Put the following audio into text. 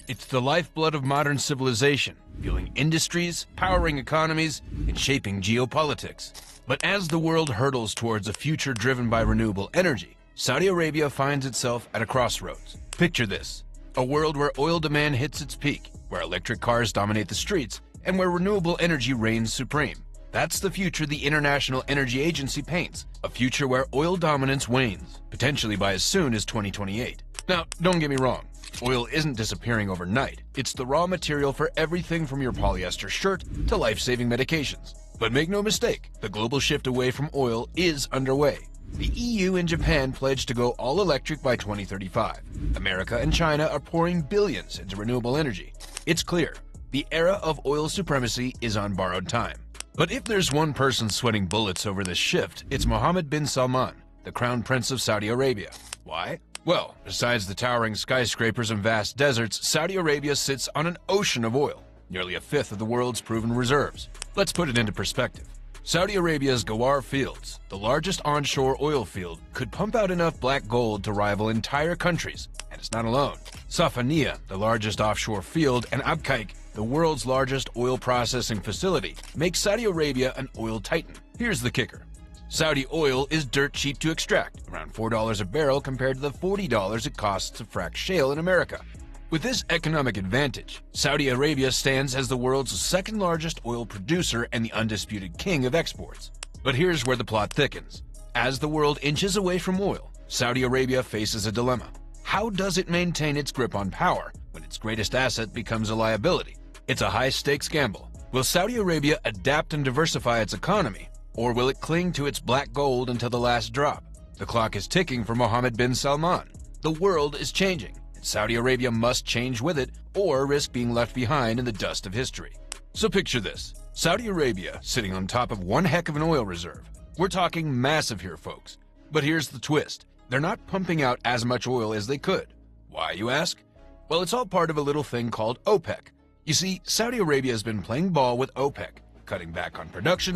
It's the lifeblood of modern civilization, fueling industries, powering economies, and shaping geopolitics. But as the world hurtles towards a future driven by renewable energy, Saudi Arabia finds itself at a crossroads. Picture this: a world where oil demand hits its peak, where electric cars dominate the streets, and where renewable energy reigns supreme. That's the future the International Energy Agency paints, a future where oil dominance wanes, potentially by as soon as 2028. Now, don't get me wrong, oil isn't disappearing overnight. It's the raw material for everything from your polyester shirt to life-saving medications. But make no mistake, the global shift away from oil is underway. The EU and Japan pledged to go all electric by 2035. America and China are pouring billions into renewable energy. It's clear, the era of oil supremacy is on borrowed time. But if there's one person sweating bullets over this shift, it's Mohammed bin Salman, the Crown Prince of Saudi Arabia. Why? Well, besides the towering skyscrapers and vast deserts, Saudi Arabia sits on an ocean of oil, nearly a fifth of the world's proven reserves. Let's put it into perspective. Saudi Arabia's Ghawar fields, the largest onshore oil field, could pump out enough black gold to rival entire countries. And it's not alone. Safaniya, the largest offshore field, and Abqaiq, the world's largest oil processing facility, makes Saudi Arabia an oil titan. Here's the kicker: Saudi oil is dirt cheap to extract, around $4 a barrel compared to the $40 it costs to frack shale in America. With this economic advantage, Saudi Arabia stands as the world's second largest oil producer and the undisputed king of exports. But here's where the plot thickens. As the world inches away from oil, Saudi Arabia faces a dilemma. How does it maintain its grip on power when its greatest asset becomes a liability? It's a high-stakes gamble. Will Saudi Arabia adapt and diversify its economy, or will it cling to its black gold until the last drop? The clock is ticking for Mohammed bin Salman. The world is changing, and Saudi Arabia must change with it or risk being left behind in the dust of history. So picture this: Saudi Arabia sitting on top of one heck of an oil reserve. We're talking massive here, folks. But here's the twist: they're not pumping out as much oil as they could. Why, you ask? Well, it's all part of a little thing called OPEC. You see, Saudi Arabia has been playing ball with OPEC, cutting back on production